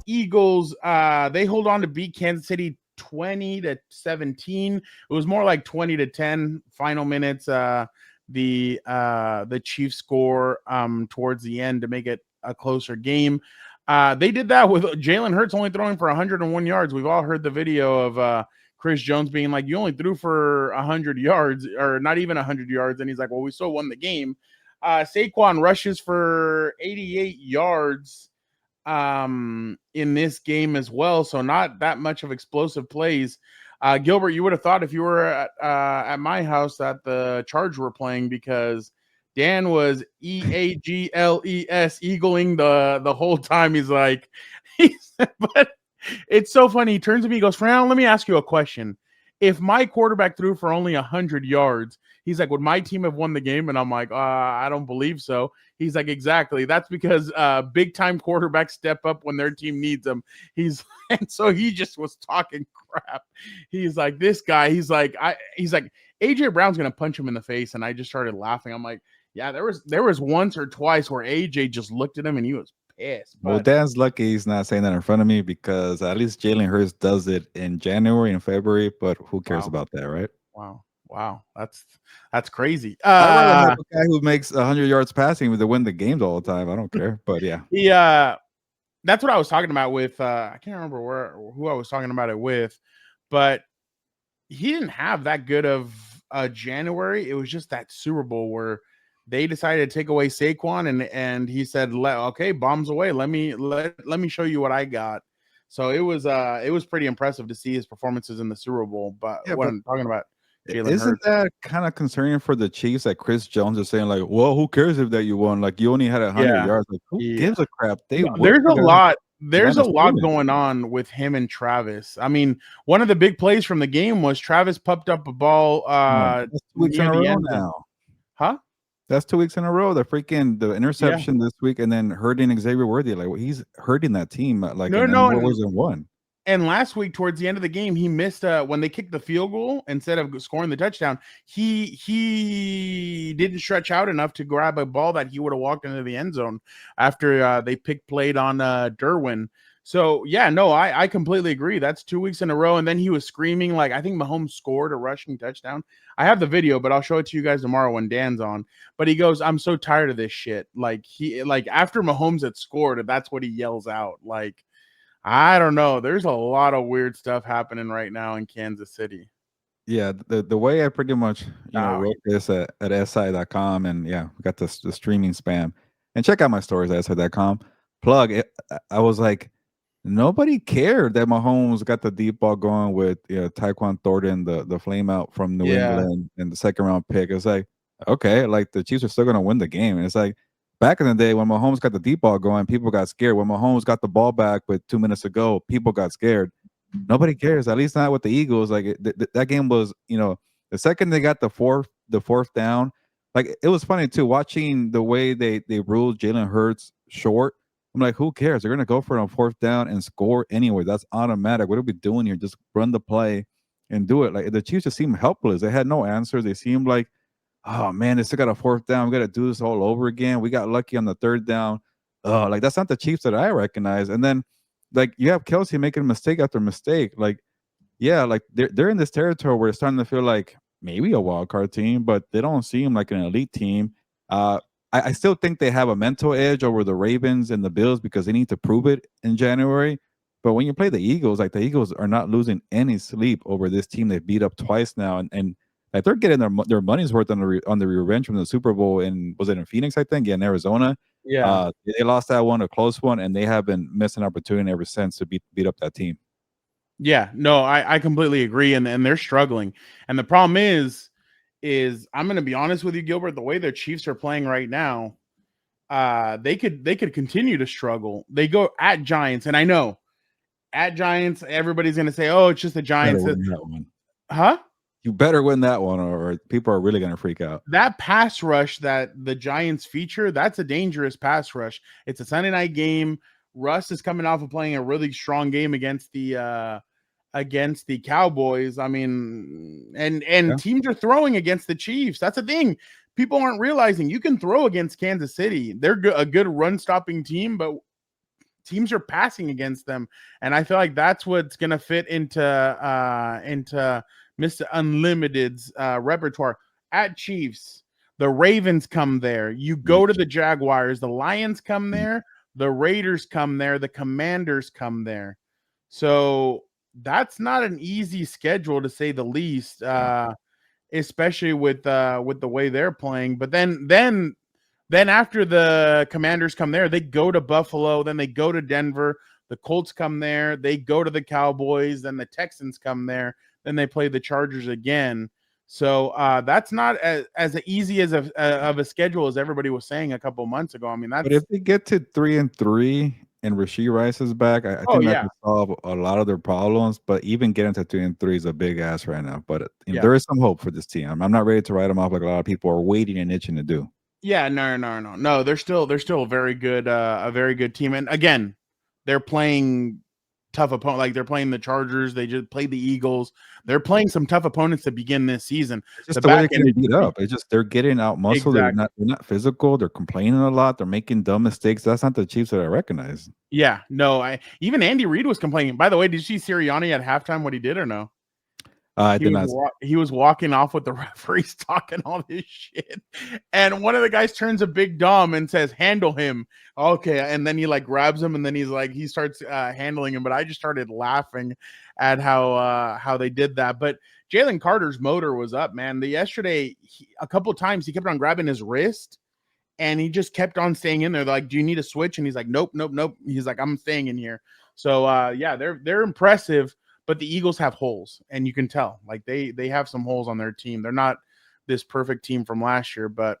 Eagles, they hold on to beat Kansas City 20-17. It was more like 20-10 final minutes. The Chiefs score towards the end to make it a closer game. They did that with Jalen Hurts only throwing for 101 yards. We've all heard the video of Chris Jones being like, you only threw for 100 yards, or not even 100 yards. And he's like, well, we still won the game. Saquon rushes for 88 yards in this game as well. So not that much of explosive plays. Gilbert, you would have thought if you were at my house that the Chargers were playing, because Dan was EAGLES eagling the whole time. He's like, but it's so funny. He turns to me, he goes, Fran, let me ask you a question. If my quarterback threw for only 100 yards, he's like, would my team have won the game? And I'm like, I don't believe so. He's like, exactly. That's because big time quarterbacks step up when their team needs them. And so he just was talking crap. He's like, this guy, he's like, AJ Brown's gonna punch him in the face. And I just started laughing. I'm like, yeah, there was once or twice where AJ just looked at him and he was pissed. Well, Dan's lucky he's not saying that in front of me, because at least Jalen Hurts does it in January and February, but who cares about that, right? Wow. That's crazy. I'd rather have a guy who makes 100 yards passing to win the games all the time. I don't care, but yeah. That's what I was talking about with I can't remember who I was talking about it with, but he didn't have that good of January. It was just that Super Bowl where they decided to take away Saquon, and he said, okay, bombs away. Let me show you what I got. So it was pretty impressive to see his performances in the Super Bowl. But what I'm talking about, isn't that kind of concerning for the Chiefs that Chris Jones is saying, like, well, who cares if that you won? Like, you only had 100 yards. Like, who gives a crap? There's a lot going on with him and Travis. I mean, one of the big plays from the game was Travis popped up a ball that's 2 weeks in a row now. Huh? That's 2 weeks in a row. The interception this week, and then hurting Xavier Worthy. Like, he's hurting that team. Like, more ways than one. And last week, towards the end of the game, he missed when they kicked the field goal instead of scoring the touchdown. He didn't stretch out enough to grab a ball that he would have walked into the end zone after they played on Derwin. So I completely agree. That's 2 weeks in a row. And then he was screaming, like, I think Mahomes scored a rushing touchdown. I have the video, but I'll show it to you guys tomorrow when Dan's on. But he goes, I'm so tired of this shit. Like, after Mahomes had scored, that's what he yells out. Like, I don't know. There's a lot of weird stuff happening right now in Kansas City. Yeah, the way I pretty much wrote this at SI.com, and we got the streaming spam. And check out my stories at SI.com. Plug it. I was like, nobody cared that Mahomes got the deep ball going with Tyquan Thornton, the flame out from New England, and the second round pick. It's like, okay, like the Chiefs are still gonna win the game. And it's like, back in the day when Mahomes got the deep ball going, people got scared. When Mahomes got the ball back with 2 minutes to go, people got scared. Nobody cares, at least not with the Eagles. Like, that game was, the second they got the fourth down, like, it was funny too, watching the way they ruled Jalen Hurts short. I'm like, who cares? They're going to go for it on fourth down and score anyway. That's automatic. What are we doing here? Just run the play and do it. Like, the Chiefs just seemed helpless. They had no answers. They seemed like, oh man, they still got a fourth down. We got to do this all over again. We got lucky on the third down. Like, that's not the Chiefs that I recognize. And then, like, you have Kelce making mistake after mistake. Like, like they're in this territory where it's starting to feel like maybe a wild card team, but they don't seem like an elite team. I still think they have a mental edge over the Ravens and the Bills because they need to prove it in January. But when you play the Eagles, like, the Eagles are not losing any sleep over this team they beat up twice now, and like, they're getting their money's worth on the revenge from the Super Bowl was it in Phoenix, I think, in Arizona. Yeah. They lost that one, a close one, and they have been missing opportunity ever since to beat up that team. Yeah, no, I completely agree, and they're struggling. And the problem is I'm going to be honest with you, Gilbert, the way their Chiefs are playing right now, they could continue to struggle. They go at Giants, and I know at Giants, everybody's going to say, "Oh, it's just the Giants." Huh? You better win that one, or people are really going to freak out. That pass rush that the Giants feature, that's a dangerous pass rush. It's a Sunday night game. Russ is coming off of playing a really strong game against the against the Cowboys. I mean, and Yeah. teams are throwing against the Chiefs. That's the thing. People aren't realizing you can throw against Kansas City. They're a good run-stopping team, but teams are passing against them, and I feel like that's what's going to fit into Mr. Unlimited's repertoire. At Chiefs, the Ravens come there. You go to the Jaguars, the Lions come there, the Raiders come there, the Commanders come there. So that's not an easy schedule, to say the least, especially with the way they're playing. But then after the Commanders come there, they go to Buffalo, then they go to Denver, the Colts come there, they go to the Cowboys, then the Texans come there, then they play the Chargers again. So that's not as easy as of a schedule as everybody was saying a couple months ago. I mean, But that's if they get to 3-3 and Rasheed Rice is back, I oh think that yeah, could solve a lot of their problems. But even getting to 3-3 is a big ass right now. But yeah. there is some hope for this team. I'm not ready to write them off like a lot of people are waiting and itching to do. Yeah, no. They're still a very good team. And again, they're playing tough opponent. Like they're playing the Chargers. They just played the Eagles. They're playing some tough opponents to begin this season. It's just the way they're getting beat up. It's just they're getting out muscle. Exactly. They're not physical. They're complaining a lot. They're making dumb mistakes. That's not the Chiefs that I recognize. Yeah, no. Even Andy Reid was complaining. By the way, did you see Sirianni at halftime? What he did or no? I did not. He was walking off with the referees talking all this shit, and one of the guys turns a big dumb and says, "Handle him." Okay, and then he like grabs him, and then he starts handling him. But I just started laughing at how they did that. But Jalen Carter's motor was up, man. Yesterday, a couple of times he kept on grabbing his wrist, and he just kept on staying in there. They're like, "Do you need a switch?" And he's like, "Nope." He's like, "I'm staying in here." So yeah, they're impressive. But the Eagles have holes, and you can tell. Like they have some holes on their team. They're not this perfect team from last year, but